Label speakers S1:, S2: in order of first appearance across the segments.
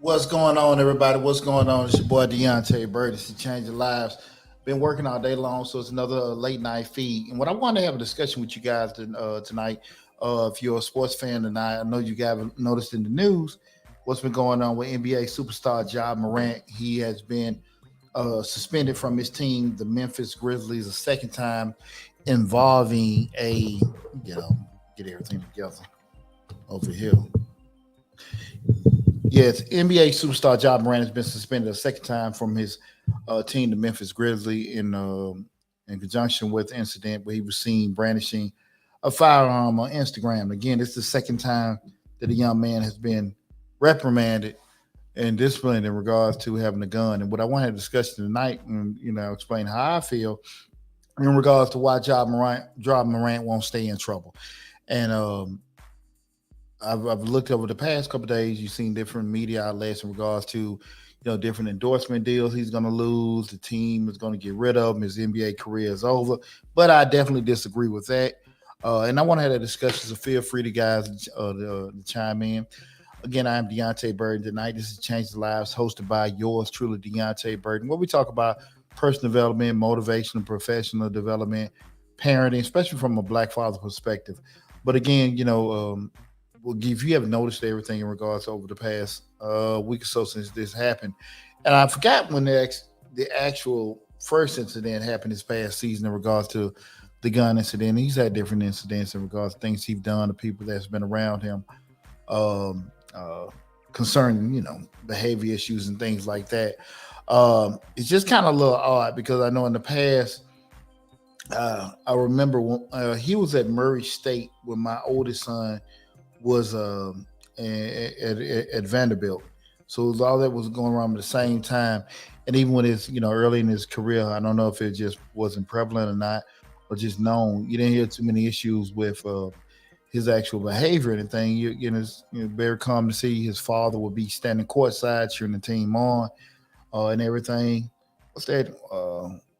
S1: What's going on, everybody? What's going on? It's your boy Deonte Burden. It's Changing Lives. Been working all day long, so it's another late night feed. And what I want to have a discussion with you guys tonight, if you're a sports fan tonight, I know you guys have noticed in the news what's been going on with NBA superstar Ja Morant. He has been suspended from his team, the Memphis Grizzlies, a second time involving you know, get everything together over here. Yes, NBA superstar Ja Morant has been suspended a second time from his team, the Memphis Grizzlies, in conjunction with the incident where he was seen brandishing a firearm on Instagram. Again, it's the second time that a young man has been reprimanded and disciplined in regards to having a gun. And what I want to have a discussion tonight, and explain how I feel in regards to why Ja Morant won't stay in trouble. And I've looked over the past couple of days. You've seen different media outlets in regards to, different endorsement deals he's going to lose. The team is going to get rid of him. His NBA career is over. But I definitely disagree with that. And I want to have that discussion. So feel free to guys to chime in. Again, I'm Deonte Burden tonight. This is Change the Lives, hosted by yours truly, Deonte Burden, where we talk about personal development, motivational, professional development, parenting, especially from a Black father perspective. But again, well, if you haven't noticed everything in regards to over the past week or so since this happened, and I forgot when the actual first incident happened this past season in regards to the gun incident. He's had different incidents in regards to things he's done to people that's been around him, um, uh, concerning behavior issues and things like that. It's just kind of a little odd because I know in the past. I remember when he was at Murray State when my oldest son was at Vanderbilt. So it was all that was going around at the same time. And even when it's early in his career, I don't know if it just wasn't prevalent or not, or just known. You didn't hear too many issues with his actual behavior and anything. It's very common to see his father would be standing courtside cheering the team on and everything. What's that?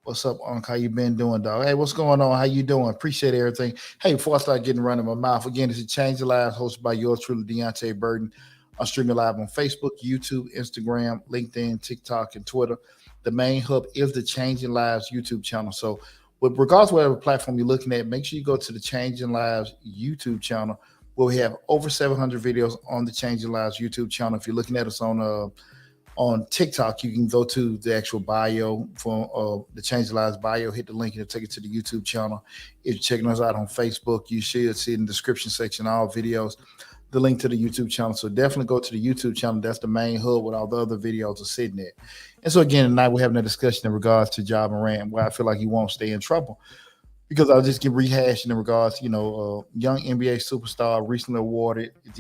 S1: What's up, Unc? How you been doing, dog? Hey, what's going on? How you doing? Appreciate everything. Hey, before I start getting running my mouth, again, this is Change the Lives, hosted by yours truly, Deontay Burden. I'm streaming live on Facebook, YouTube, Instagram, LinkedIn, TikTok, and Twitter. The main hub is the Changing Lives YouTube channel. So, with regards to whatever platform you're looking at, make sure you go to the Changing Lives YouTube channel, where we have over 700 videos on the Changing Lives YouTube channel. If you're looking at us on TikTok, you can go to the actual bio for the Change Lives bio, hit the link and it'll take you to the YouTube channel. If you're checking us out on Facebook, you should see in the description section all videos, the link to the YouTube channel. So definitely go to the YouTube channel. That's the main hub with all the other videos are sitting there. And so again, tonight we're having a discussion in regards to Ja Morant, where I feel like he won't stay in trouble. Because I'll just get rehashing in regards to, young NBA superstar recently awarded I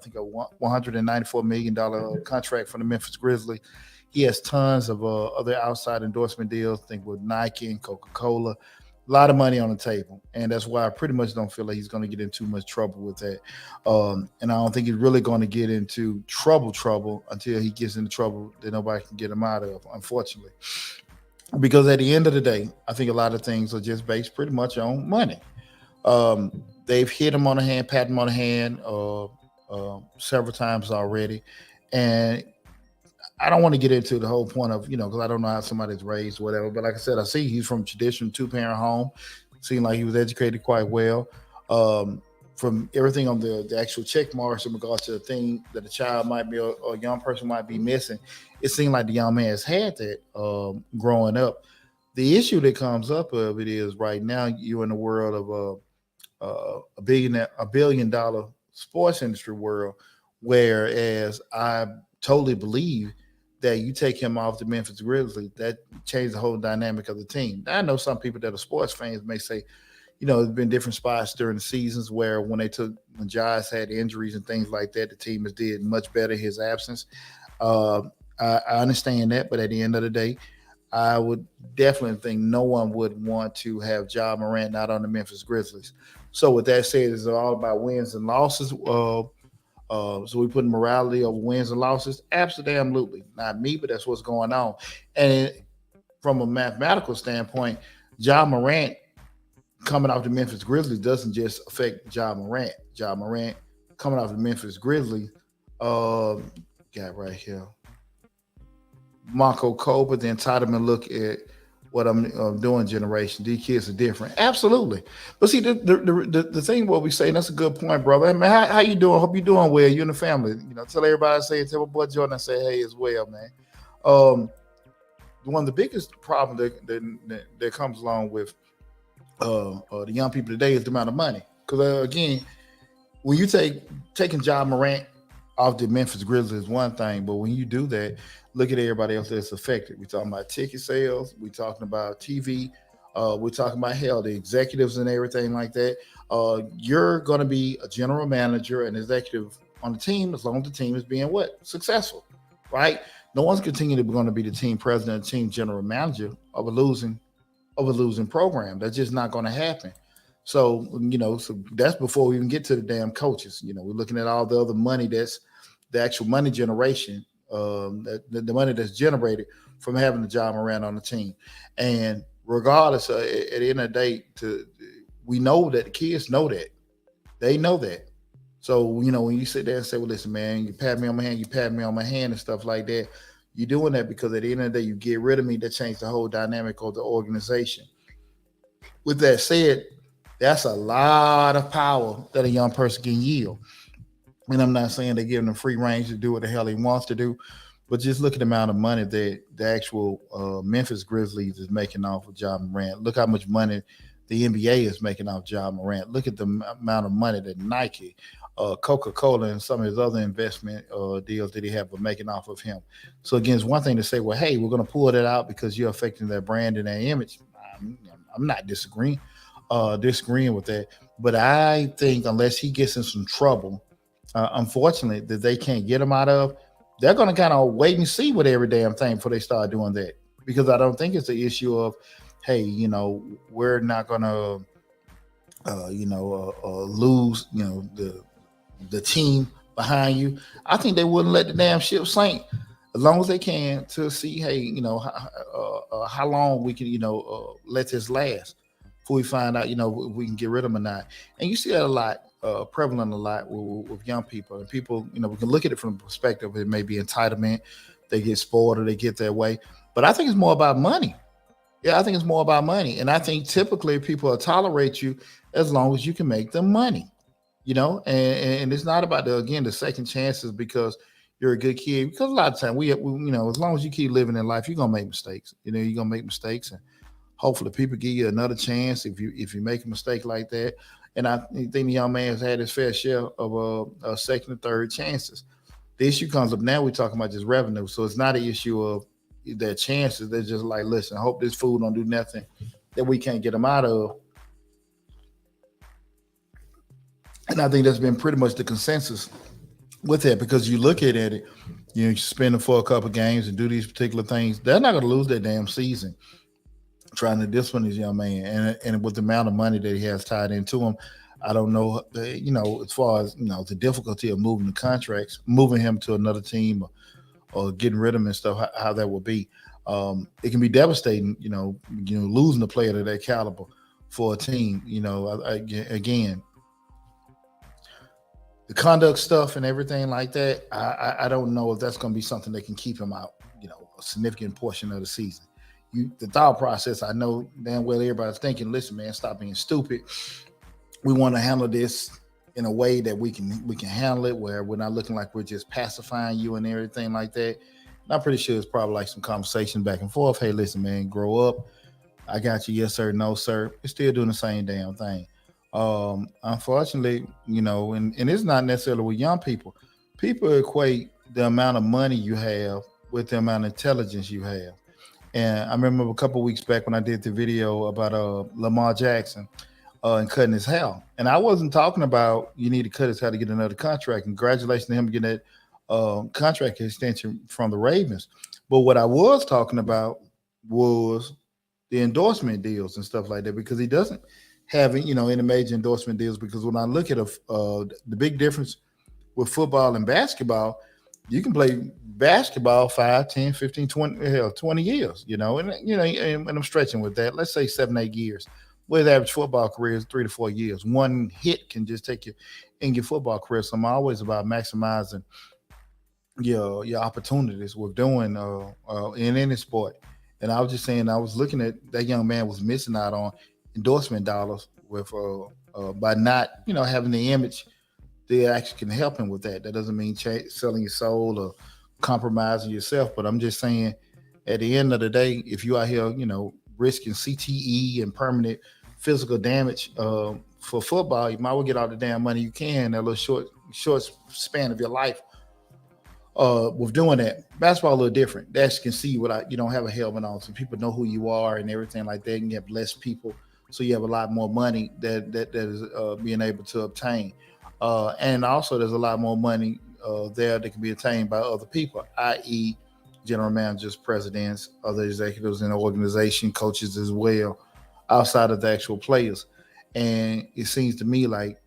S1: think, a $194 million contract from the Memphis Grizzlies. He has tons of other outside endorsement deals, I think with Nike and Coca-Cola. A lot of money on the table. And that's why I pretty much don't feel like he's going to get in too much trouble with that. And I don't think he's really going to get into trouble until he gets into trouble that nobody can get him out of, unfortunately. Because at the end of the day, I think a lot of things are just based pretty much on money. They've hit him on the hand, pat him on the hand several times already. And I don't want to get into the whole point of, because I don't know how somebody's raised or whatever. But like I said, I see he's from a traditional two-parent home. Seemed like he was educated quite well. From everything on the actual check marks in regards to the thing that a child might be or a young person might be missing, it seemed like the young man has had that growing up. The issue that comes up of it is right now you're in the world of a $1 billion sports industry world, whereas I totally believe that you take him off the Memphis Grizzlies, that changed the whole dynamic of the team. Now, I know some people that are sports fans may say, there's been different spots during the seasons where when Jazz had injuries and things like that, the team has did much better in his absence. Uh, I understand that, but at the end of the day, I would definitely think no one would want to have Ja Morant not on the Memphis Grizzlies. So with that said, it's all about wins and losses. So we put morality over wins and losses. Absolutely, not me, but that's what's going on. And from a mathematical standpoint, Ja Morant coming off the Memphis Grizzlies doesn't just affect Ja Morant. Ja Morant coming off the Memphis Grizzlies, uh, Got right here. Marco Cole, the entitlement look at what I'm doing generation. These kids are different. Absolutely. But see, the thing what we say, that's a good point, brother. Hey, man, how you doing? Hope you doing well. You and the family. Tell everybody I say, tell my boy Jordan I say, hey, as well, man. Um, One of the biggest problems that comes along with the young people today is the amount of money. Because again, when you taking John Morant off the Memphis Grizzlies is one thing, but when you do that, look at everybody else that's affected. We're talking about ticket sales, we're talking about TV, we're talking about hell, the executives and everything like that. You're going to be a general manager and executive on the team as long as the team is being what successful, right? No one's continuing to going to be the team president, team general manager of a losing program. That's just not going to happen. So that's before we even get to the damn coaches. We're looking at all the other money that's the actual money generation, the money that's generated from having the John Moran on the team. And regardless, at the end of the day, we know that the kids know that. They know that. So, when you sit there and say, well, listen, man, you pat me on my hand, you pat me on my hand and stuff like that, you're doing that because at the end of the day, you get rid of me, that changed the whole dynamic of the organization. With that said, that's a lot of power that a young person can yield. And I'm not saying they're giving them free range to do what the hell he wants to do, but just look at the amount of money that the actual Memphis Grizzlies is making off of John Morant. Look how much money the NBA is making off John Morant. Look at the amount of money that Nike, Coca-Cola, and some of his other investment deals that he have are making off of him. So again, it's one thing to say, well, hey, we're going to pull that out because you're affecting their brand and their image. I'm not disagreeing with that. But I think unless he gets in some trouble, unfortunately, that they can't get him out of, they're going to kind of wait and see with every damn thing before they start doing that. Because I don't think it's the issue of, hey, we're not going to, lose, the team behind you. I think they wouldn't let the damn ship sink as long as they can to see, hey, how long we can, let this last before we find out, if we can get rid of them or not. And you see that a lot, prevalent a lot with young people. And people, we can look at it from the perspective it may be entitlement, they get spoiled or they get their way. But I think it's more about money. Yeah, I think it's more about money. And I think typically people will tolerate you as long as you can make them money, and it's not about the second chances because you're a good kid. Because a lot of time we as long as you keep living in life, you're gonna make mistakes. You're gonna make mistakes, and hopefully people give you another chance if you make a mistake like that. And I think the young man has had his fair share of second and third chances. The issue comes up now. We're talking about just revenue, so it's not an issue of their chances. They're just like, listen, I hope this fool don't do nothing that we can't get them out of. And I think that's been pretty much the consensus with that because you look at it, you spend them for a couple of games and do these particular things. They're not going to lose their damn season trying to discipline this young man. And with the amount of money that he has tied into him, I don't know, as far as, the difficulty of moving the contracts, moving him to another team or getting rid of him and stuff, how that will be. It can be devastating, losing a player of that caliber for a team. Again, the conduct stuff and everything like that, I don't know if that's going to be something that can keep him out, a significant portion of the season. The thought process, I know damn well everybody's thinking, listen, man, stop being stupid. We want to handle this in a way that we can handle it where we're not looking like we're just pacifying you and everything like that. And I'm pretty sure it's probably like some conversation back and forth. Hey, listen, man, grow up. I got you. Yes, sir. No, sir. We're still doing the same damn thing. Unfortunately, and it's not necessarily with young people. People equate the amount of money you have with the amount of intelligence you have. And I remember a couple of weeks back when I did the video about Lamar Jackson and cutting his hair. And I wasn't talking about you need to cut his hair to get another contract. Congratulations to him getting that contract extension from the Ravens. But what I was talking about was the endorsement deals and stuff like that because he doesn't have any major endorsement deals because when I look at the big difference with football and basketball, you can play basketball 5, 10, 15, 20, 20 years, and I'm stretching with that. Let's say 7, 8 years. Where the average football career is 3 to 4 years. One hit can just take you in your football career. So I'm always about maximizing your opportunities with doing in any sport. And I was just saying, I was looking at that young man was missing out on endorsement dollars with by not having the image that actually can help him with that. That doesn't mean selling your soul or compromising yourself, but I'm just saying, at the end of the day, if you out here, risking CTE and permanent physical damage for football, you might well get all the damn money you can in that little short span of your life with doing that. Basketball a little different. That you can see without you don't have a helmet on, so people know who you are and everything like that. And you have less people, so you have a lot more money that is being able to obtain. And also, there's a lot more money there that can be attained by other people, i.e., general managers, presidents, other executives in the organization, coaches as well, outside of the actual players. And it seems to me like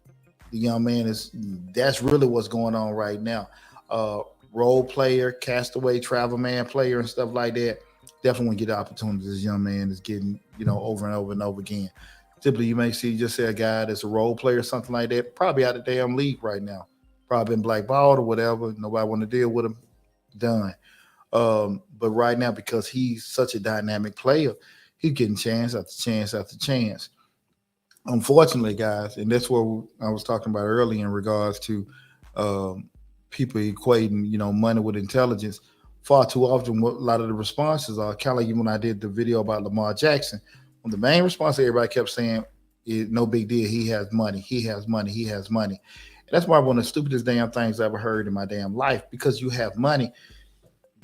S1: the young man is that's really what's going on right now. Uh, Role player, castaway, travel man player, and stuff like that. Definitely want to get the opportunities this young man is getting, over and over and over again. Typically, you may see just say a guy that's a role player or something like that, probably out of the damn league right now, probably been blackballed or whatever. Nobody want to deal with him. Done. But right now, because he's such a dynamic player, he's getting chance after chance after chance. Unfortunately, guys, and that's what I was talking about earlier in regards to um, people equating, money with intelligence. Far too often, what a lot of the responses are kind of like when I did the video about Lamar Jackson. When the main response everybody kept saying, "No big deal. He has money. He has money. He has money." And that's why one of the stupidest damn things I ever heard in my damn life. Because you have money,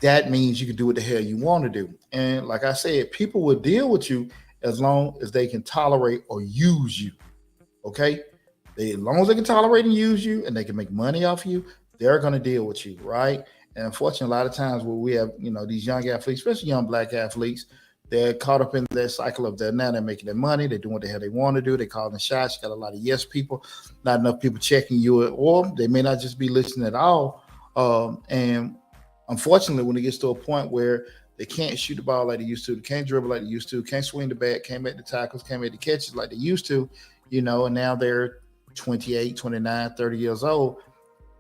S1: that means you can do what the hell you want to do. And like I said, people will deal with you as long as they can tolerate or use you. Okay, as long as they can tolerate and use you, and they can make money off you, they're going to deal with you, right? And unfortunately, a lot of times where we have, these young athletes, especially young black athletes, they're caught up in that cycle of they're making their money, they're doing what the hell they want to do, they calling the shots. You got a lot of yes people, not enough people checking you, or they may not just be listening at all. And unfortunately, when it gets to a point where they can't shoot the ball like they used to, they can't dribble like they used to, can't swing the bat, can't make the tackles, can't make the catches like they used to, and now they're 28, 29, 30 years old,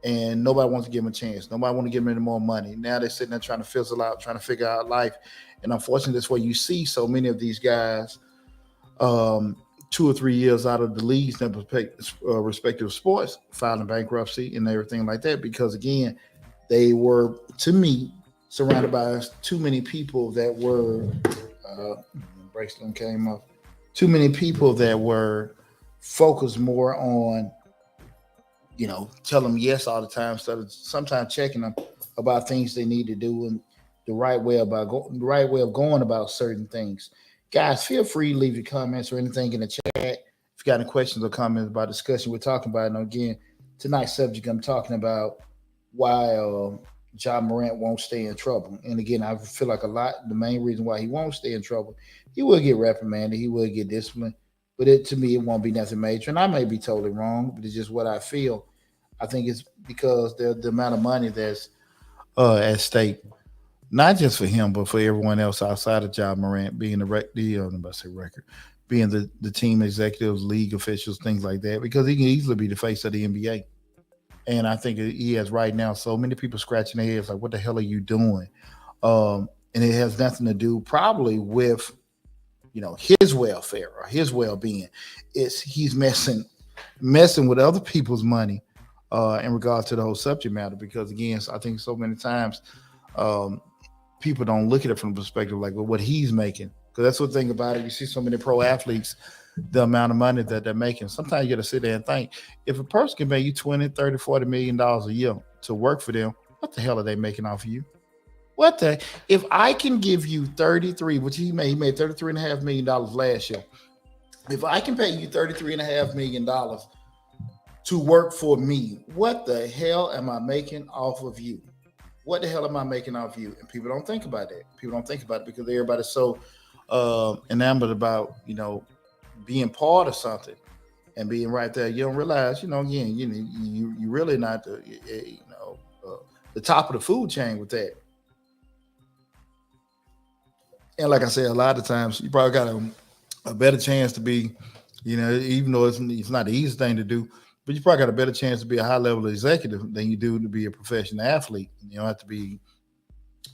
S1: and nobody wants to give them a chance. Nobody want to give them any more money. Now they're sitting there trying to fizzle out, trying to figure out life. And unfortunately, that's where you see so many of these guys 2 or 3 years out of the leagues in respective sports, filing bankruptcy and everything like that. Because again, they were, to me, surrounded by too many people that were, bracelet came up, too many people that were focused more on tell them yes all the time instead of sometimes checking them about things they need to do and the right way of going about certain things. Guys, feel free to leave your comments or anything in the chat. If you got any questions or comments about discussion we're talking about, and again, tonight's subject I'm talking about why Morant won't stay in trouble. And again, I feel like the main reason why he won't stay in trouble, he will get reprimanded, he will get disciplined, but to me, it won't be nothing major. And I may be totally wrong, but it's just what I feel. I think it's because the amount of money that's at stake, not just for him, but for everyone else outside of John Morant being I'm about to say record, being the team executives, league officials, things like that, because he can easily be the face of the NBA. And I think he has right now so many people scratching their heads like, what the hell are you doing? And it has nothing to do probably with his welfare or his well-being. It's he's messing with other people's money in regards to the whole subject matter. Because again, I think so many times um, people don't look at it from the perspective like, well, what he's making. Because that's the thing about it. You see so many pro athletes, the amount of money that they're making. Sometimes you got to sit there and think, if a person can pay you 20, 30, $40 million a year to work for them, what the hell are they making off of you? What the? If I can give you 33, which he made $33.5 million last year. If I can pay you $33.5 million to work for me, what the hell am I making off of you? What the hell am I making off of you? And people don't think about that. People don't think about it because everybody's so enamored about being part of something and being right there. You don't realize, again, you really not the top of the food chain with that. And like I said, a lot of times you probably got a better chance to be, even though it's not the easiest thing to do, but you probably got a better chance to be a high level executive than you do to be a professional athlete. You don't have to be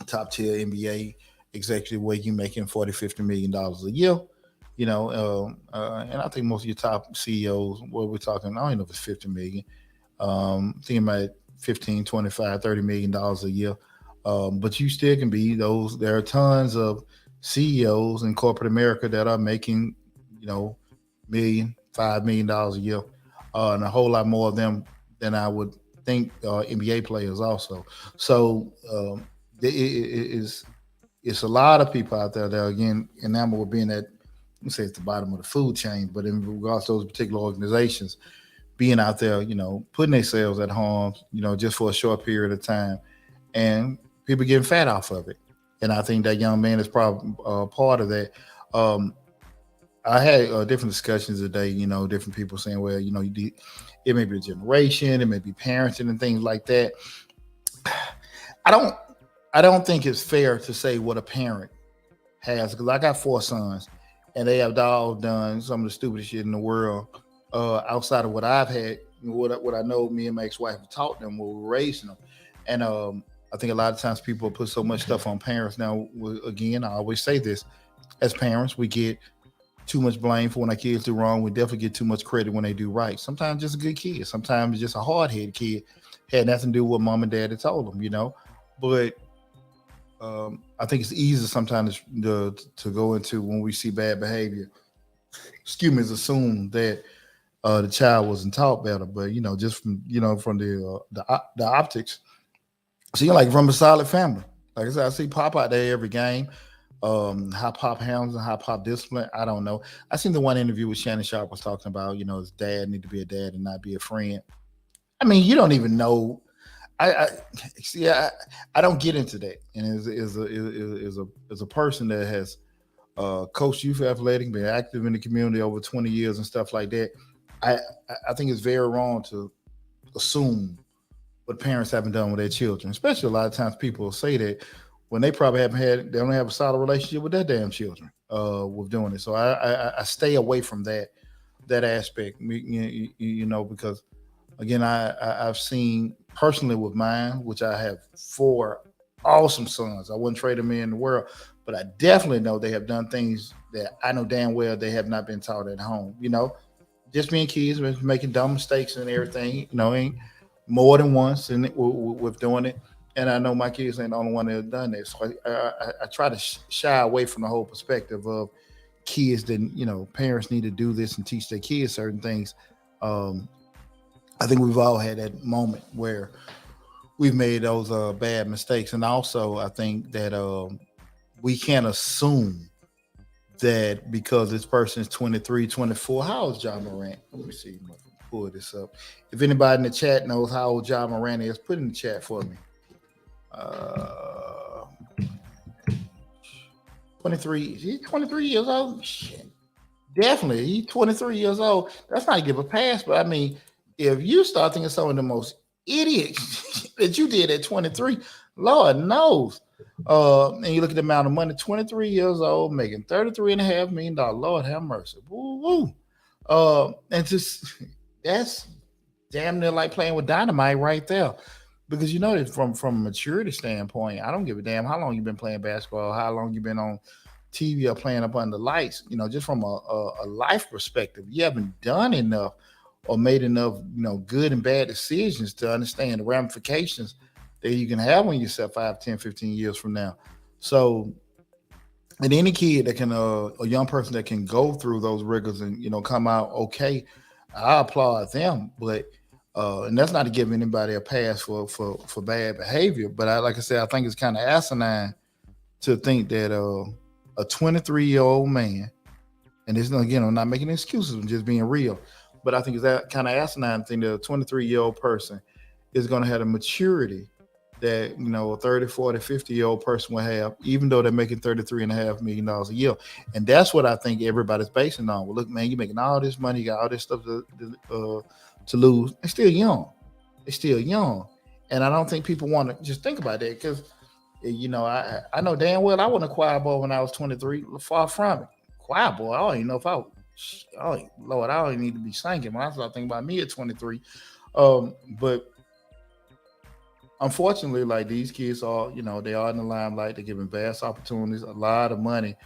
S1: top tier NBA executive where you making 40, $50 million a year. And I think most of your top CEOs, what we're talking, I don't even know if it's 50 million. Thinking about 15, 25, $30 million a year. But you still can be those. There are tons of CEOs in corporate America that are making, million, $5 million a year, and a whole lot more of them than I would think NBA players also. So it's a lot of people out there that are, again, enamored with being at, let's say, it's the bottom of the food chain, but in regards to those particular organizations, being out there, putting themselves at harm, just for a short period of time, and people getting fat off of it. And I think that young man is probably part of that. Um, I had different discussions today. Different people saying, well, it may be a generation, it may be parenting and things like that. I don't, I don't think it's fair to say what a parent has, because I got four sons, and they have all done some of the stupidest shit in the world. Outside of what I've had, what I know, me and my ex-wife have taught them, what we're raising them, and I think a lot of times people put so much stuff on parents. Now, again, I always say this: as parents, we get too much blame for when our kids do wrong. We definitely get too much credit when they do right. Sometimes just a good kid. Sometimes just a hard-headed kid. Had nothing to do with what mom and dad had told them. But I think it's easy sometimes to go into when we see bad behavior. Excuse me, is assume that the child wasn't taught better. But just from the optics, see, like from a solid family. Like I said, I see Pop out there every game. How Pop handles and how Pop discipline, I don't know. I seen the one interview with Shannon Sharp was talking about, his dad need to be a dad and not be a friend. I mean, you don't even know. I see. I don't get into that. And as a person that has coached youth athletic, been active in the community over 20 years and stuff like that, I I think it's very wrong to assume what parents haven't done with their children. Especially a lot of times people say that when they probably they don't have a solid relationship with their damn children with doing it. So I stay away from that aspect. Because again, I've seen personally with mine, which I have four awesome sons. I wouldn't trade them in the world, but I definitely know they have done things that I know damn well they have not been taught at home. Just being kids, making dumb mistakes and everything. Ain't more than once and with doing it. And I know my kids ain't the only one that have done this. So I try to shy away from the whole perspective of kids that parents need to do this and teach their kids certain things. Um, I think we've all had that moment where we've made those bad mistakes, and also I think that we can't assume that because this person is 23, 24. How old is John Morant? Let me see. Pull this up. If anybody in the chat knows how old John Morant is, put in the chat for me. Uh, 23. He's 23 years old. Shit. Definitely. He's 23 years old. That's not to give a pass, but I mean, if you start thinking some of the most idiot that you did at 23, Lord knows. And you look at the amount of money, 23 years old, making $33.5 million. Lord have mercy. Woo woo. And just that's damn near like playing with dynamite right there. Because that from a maturity standpoint, I don't give a damn how long you've been playing basketball, how long you've been on TV or playing up under the lights. Just from a life perspective, you haven't done enough or made enough, good and bad decisions to understand the ramifications that you can have on yourself 5, 10, 15 years from now. So, and any kid that can, a young person that can go through those rigors and, come out okay, I applaud them. But, and that's not to give anybody a pass for bad behavior. But like I said, I think it's kind of asinine to think that a 23-year-old man, and this, again, I'm not making excuses, I'm just being real. But I think it's that kind of asinine thing that a 23-year-old person is going to have a maturity that, a 30, 40, 50-year-old person will have, even though they're making $33.5 million a year. And that's what I think everybody's basing on. Well, look, man, you're making all this money, you got all this stuff to lose. They're still young. They're still young. And I don't think people want to just think about that because, I know damn well I wasn't a choir boy when I was 23. Far from it. Choir boy, I don't even know if I Oh Lord, I don't even need to be singing when I start thinking about me at 23. But unfortunately, like these kids are, they are in the limelight. They're given vast opportunities, a lot of money,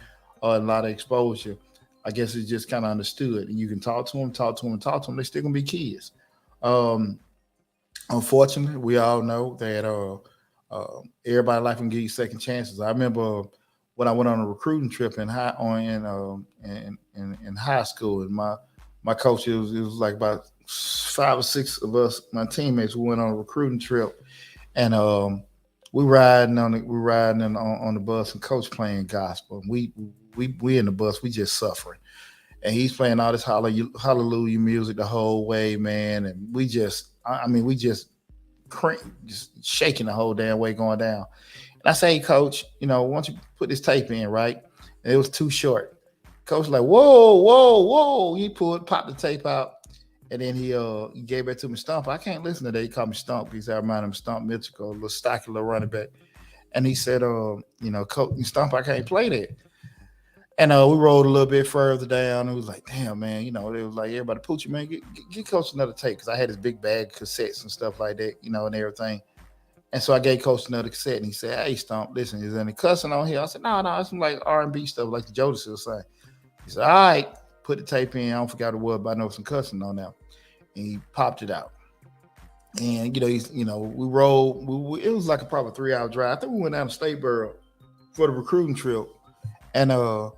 S1: a lot of exposure. I guess it's just kind of understood, and you can talk to them, talk to them, and talk to them. They're still gonna be kids. Um, Unfortunately, we all know that everybody life can give you second chances. I remember when I went on a recruiting trip in high school, and my coach, it was like about 5 or 6 of us, my teammates, we went on a recruiting trip, and we riding on the bus, and coach playing gospel. We in the bus, we just suffering, and he's playing all this hallelujah music the whole way, man. And we just just shaking the whole damn way going down. And I say, hey, coach, why don't you put this tape in, right? And it was too short. Coach was like, whoa, whoa, whoa. He popped the tape out, and then he gave it to me, Stump. I can't listen to that. He called me Stump because I remind him of Stump Mitchell, a little stocky little running back. And he said, Coach Stump, I can't play that. And we rolled a little bit further down. It was like, damn, man, it was like everybody, Poochie, man, get Coach another tape, because I had this big bag of cassettes and stuff like that, and everything. And so I gave Coach another cassette, and he said, hey, Stump, listen, is there any cussing on here? I said, no, it's some like R&B stuff, like the Jodeci was saying. He said, all right, put the tape in. I don't forget what it was, but I know some cussing on there. And he popped it out. And, we rolled. It was like probably a 3-hour drive. I think we went down to Statesboro for the recruiting trip. And, a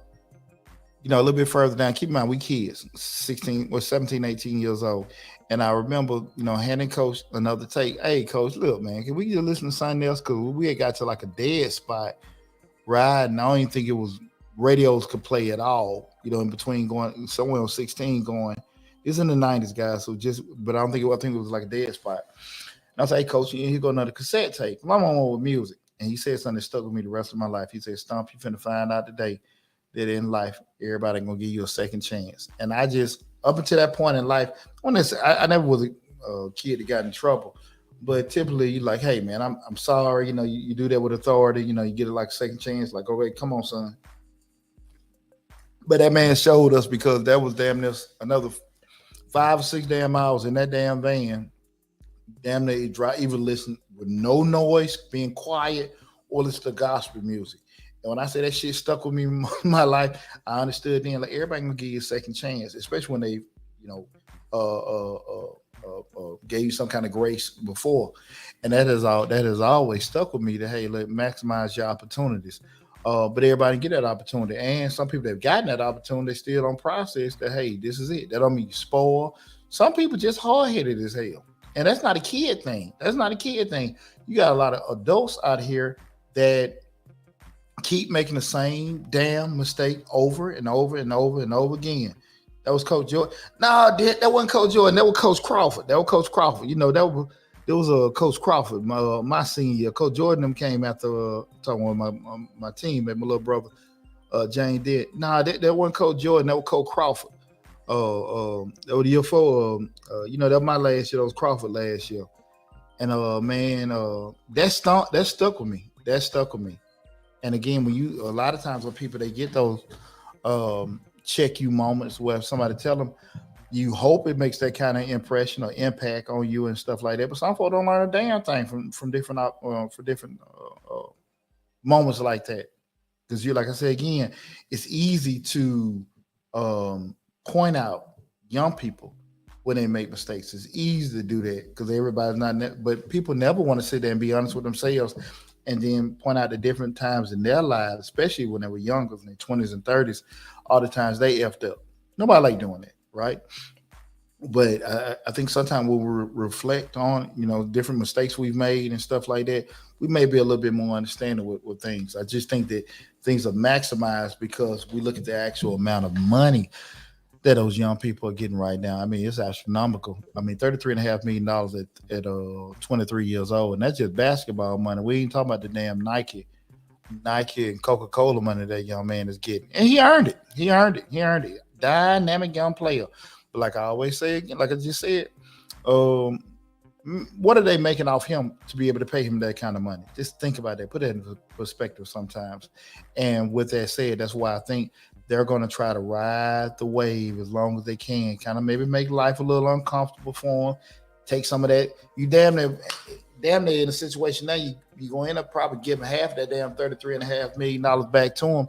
S1: little bit further down, keep in mind, we kids, 16 or 17, 18 years old. And I remember, handing Coach another tape. Hey, Coach, look, man, can we just listen to something else? Because we had got to like a dead spot riding. I don't even think it was radios could play at all, in between going somewhere on 16 going. It's in the 90s, guys. But I think it was like a dead spot. And I was like, hey, Coach, here go another cassette tape. I'm on with music. And he said something that stuck with me the rest of my life. He said, Stump, you finna find out today that in life, everybody gonna give you a second chance. And I just, up until that point in life, I never was a kid that got in trouble, but typically you like, hey man, I'm sorry, you do that with authority, you get it like a second chance, like, okay, come on, son. But that man showed us, because that was damn near another 5 or 6 damn miles in that damn van. Damn near drive, even listen with no noise, being quiet, or listen to gospel music. And when I say that shit stuck with me in my life, I understood then, like, everybody gonna give you a second chance, especially when they, uh, uh, gave you some kind of grace before. And that has always stuck with me, that hey, let maximize your opportunities. But everybody get that opportunity, and some people that have gotten that opportunity, they still don't process that. Hey, this is it. That don't mean you spoil. Some people just hard headed as hell, and that's not a kid thing. That's not a kid thing. You got a lot of adults out here that keep making the same damn mistake over and over and over and over again. That was Coach Jordan. No, that wasn't Coach Jordan. That was Coach Crawford. That was Coach Crawford. There was a Coach Crawford, my senior year. Coach Jordan them came after talking with my team, my little brother Jane did. Nah, that wasn't Coach Jordan. That was Coach Crawford. That was the year before. That was my last year. That was Crawford last year. And man, that stuck with me. That stuck with me. And again, a lot of times when people, they get those check you moments where somebody tell them, you hope it makes that kind of impression or impact on you and stuff like that. But some folks don't learn a damn thing from different for different moments like that. Because like I said again, it's easy to point out young people when they make mistakes. It's easy to do that because everybody's not. But people never want to sit there and be honest with themselves, and then point out the different times in their lives, especially when they were younger, in their 20s and 30s, all the times they effed up. Nobody like doing that, right? But I think sometimes we'll reflect on, different mistakes we've made and stuff like that. We may be a little bit more understanding with things. I just think that things are maximized because we look at the actual amount of money that those young people are getting right now. I mean, it's astronomical. I mean, $33.5 million at 23 years old, and that's just basketball money. We ain't talking about the damn Nike and Coca-Cola money that young man is getting, and he earned it. He earned it. Dynamic young player. But like I always say again, like I just said, what are they making off him to be able to pay him that kind of money? Just think about that. Put that in perspective sometimes. And with that said, that's why I think they're going to try to ride the wave as long as they can, kind of maybe make life a little uncomfortable for them. Take some of that. You damn near in a situation now, you're going to end up probably giving half that damn $33.5 million back to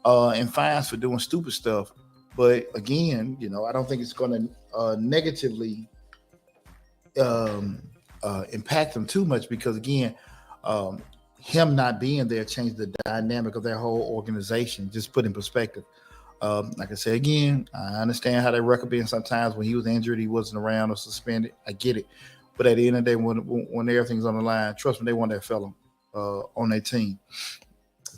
S1: them in fines for doing stupid stuff. But again, I don't think it's going to negatively um, impact them too much because again, um, him not being there changed the dynamic of their whole organization. Just put in perspective. Like I said again, I understand how that record being sometimes when he was injured, he wasn't around or suspended. I get it, but at the end of the day, when everything's on the line, trust me, they want that fella on their team.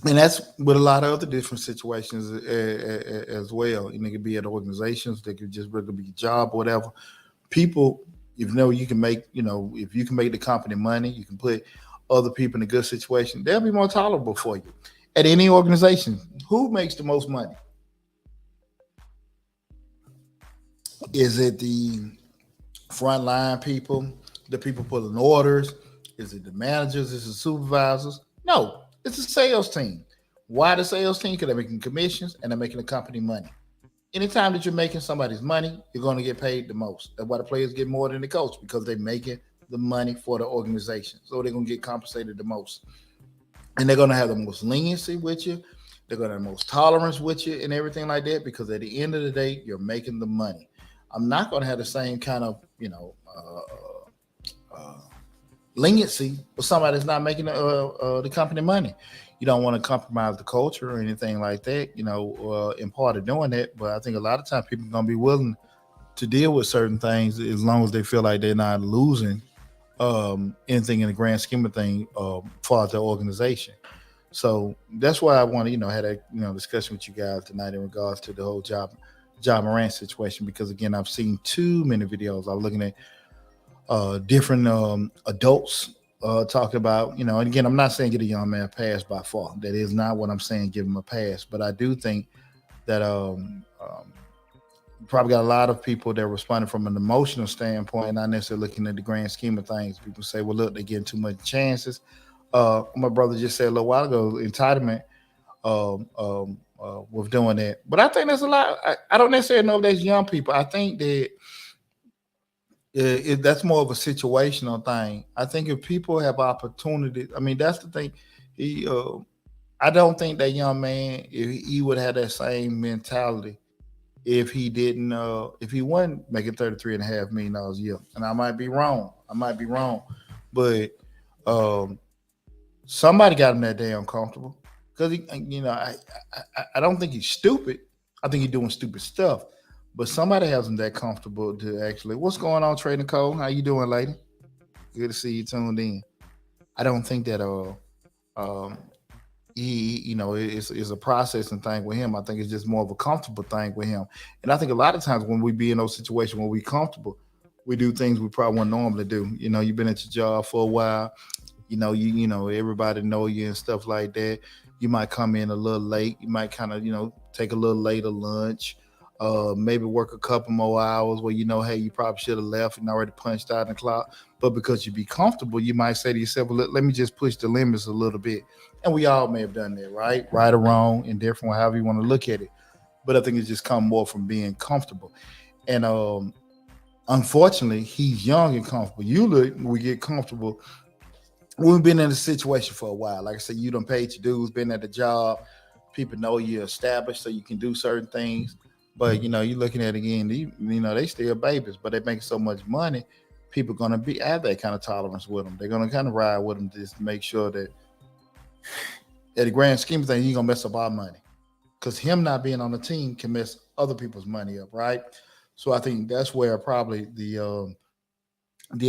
S1: And that's with a lot of other different situations as well. And it could be at organizations, they could just really be a job or whatever. People, you can make, if you can make the company money, you can put other people in a good situation, they'll be more tolerable for you. At any organization, who makes the most money? Is it the frontline people, the people pulling orders? Is it the managers? Is it the supervisors? No, it's a sales team. Why the sales team? Because they're making commissions and they're making the company money. Anytime that you're making somebody's money, you're going to get paid the most. That's why the players get more than the coach because they're making the money for the organization. So they're going to get compensated the most. And they're going to have the most leniency with you. They're going to have the most tolerance with you and everything like that because at the end of the day, you're making the money. I'm not going to have the same kind of, leniency with somebody that's not making the company money. You don't want to compromise the culture or anything like that, in part of doing that. But I think a lot of times people are going to be willing to deal with certain things as long as they feel like they're not losing anything in the grand scheme of things for the organization. So that's why I want to, have that, discussion with you guys tonight in regards to the whole John Morant situation, because again, I've seen too many videos. I'm looking at different adults talking about, and again, I'm not saying get a young man a pass by far. That is not what I'm saying, give him a pass. But I do think that probably got a lot of people that are responding from an emotional standpoint, not necessarily looking at the grand scheme of things. People say, well, look, they're getting too much chances. My brother just said a little while ago, entitlement with doing that. But I think there's a lot. I don't necessarily know if that's young people. I think that that's more of a situational thing. I think if people have opportunity, I mean, that's the thing. He, I don't think that young man, if he would have that same mentality if he wasn't making $33.5 million a year. And I might be wrong. But um, somebody got him that damn comfortable because I don't think he's stupid. I think he's doing stupid stuff. But somebody has him that comfortable to actually. What's going on, Trading Cole? How you doing, lady? Good to see you tuned in. I don't think that um, it's a processing thing with him. I think it's just more of a comfortable thing with him. And I think a lot of times when we be in those situations when we comfortable, we do things we probably wouldn't normally do. You've been at your job for a while. Everybody know you and stuff like that. You might come in a little late. You might kind of take a little later lunch. Maybe work a couple more hours where hey, you probably should have left and already punched out in the clock. But because you be comfortable, you might say to yourself, well, let me just push the limits a little bit. And we all may have done that, right? Right or wrong, indifferent, however you want to look at it. But I think it's just come more from being comfortable. And unfortunately, he's young and comfortable. We get comfortable. We've been in a situation for a while. Like I said, you done paid your dues, been at the job. People know you're established so you can do certain things. But you're looking at it again, they still babies, but they're making so much money. People are gonna have that kind of tolerance with them. They're gonna kind of ride with them just to make sure that at the grand scheme of things, you're gonna mess up our money. Because him not being on the team can mess other people's money up, right? So I think that's where probably the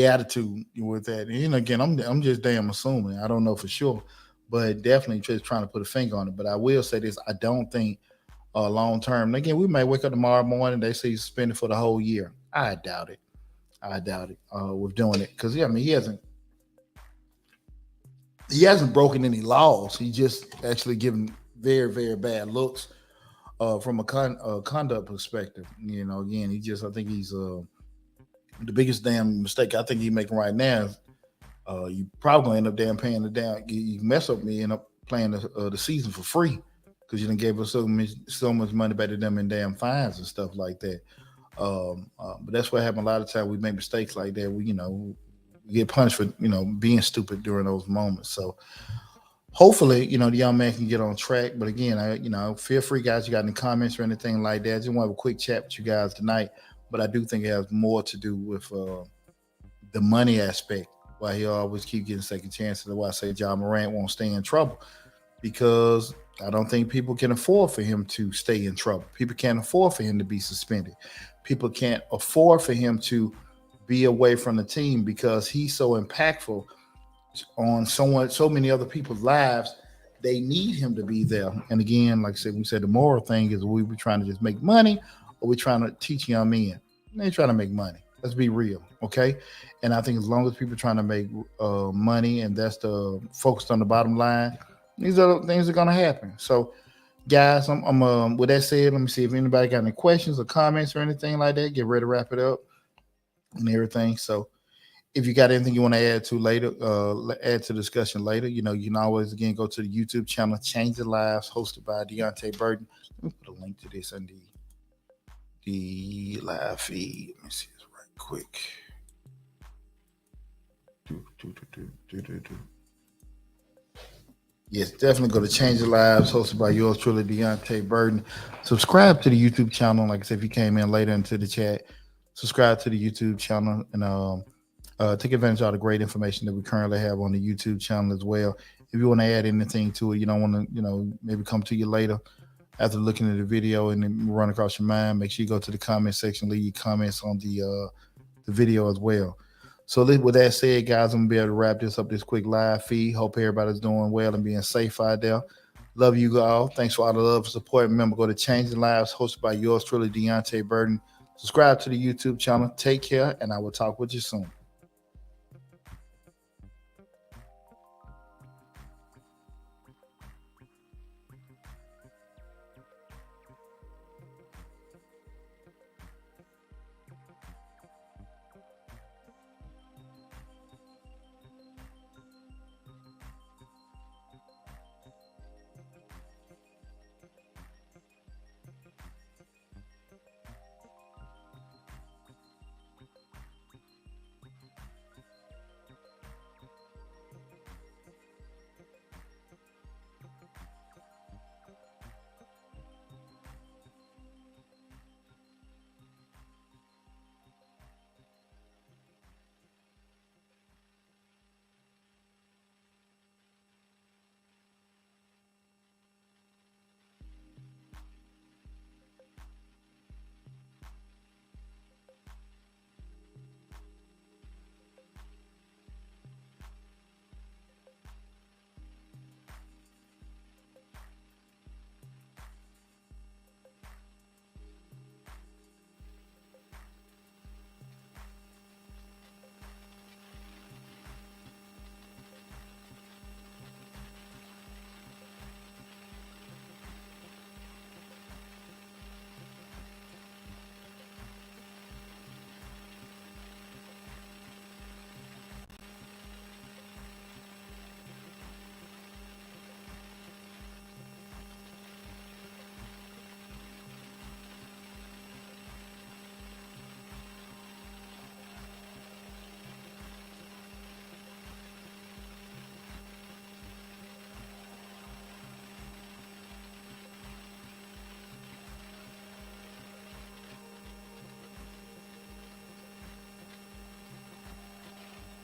S1: attitude with that. And again, I'm just damn assuming. I don't know for sure, but definitely just trying to put a finger on it. But I will say this: I don't think long term. Again, we may wake up tomorrow morning. They say he's suspended for the whole year. I doubt it. With doing it because he hasn't broken any laws. He just actually given very very bad looks from a conduct perspective. Again, I think he's the biggest damn mistake I think he's making right now. Is, you probably gonna end up damn paying the damn. You mess up me, end up playing the season for free because you done gave us so much money back to them in damn fines and stuff like that. But that's what happened. A lot of times we make mistakes like that. We get punished for being stupid during those moments. So hopefully, the young man can get on track. But again, feel free, guys. You got any comments or anything like that? I just want to have a quick chat with you guys tonight. But I do think it has more to do with the money aspect. Why he always keep getting second chances. That's why I say John Morant won't stay in trouble, because I don't think people can afford for him to stay in trouble. People can't afford for him to be suspended. People can't afford for him to be away from the team because he's so impactful on so many other people's lives. They need him to be there. And again, like I said, we said the moral thing is we were trying to just make money, or we're trying to teach young men. They trying to make money. Let's be real, okay? And I think as long as people are trying to make money, and that's the focused on the bottom line, these are things that are going to happen. So, guys, I'm with that said, let me see if anybody got any questions or comments or anything like that. Get ready to wrap it up and everything. So, if you got anything you want to add to later, add to the discussion later, you can always again go to the YouTube channel Change the Lives, hosted by Deonte Burden. Let me put a link to this in the live feed. Let me see this right quick. Yes, definitely go to Change the Lives, hosted by yours truly, Deonte Burden. Subscribe to the YouTube channel. Like I said, if you came in later into the chat, subscribe to the YouTube channel and take advantage of all the great information that we currently have on the YouTube channel as well. If you want to add anything to it, you don't want to, maybe come to you later after looking at the video and then run across your mind, make sure you go to the comment section, leave your comments on the video as well. So with that said, guys, I'm going to be able to wrap this up, this quick live feed. Hope everybody's doing well and being safe out there. Love you all. Thanks for all the love and support. Remember, go to Changing Lives, hosted by yours truly, Deonte Burden. Subscribe to the YouTube channel. Take care, and I will talk with you soon.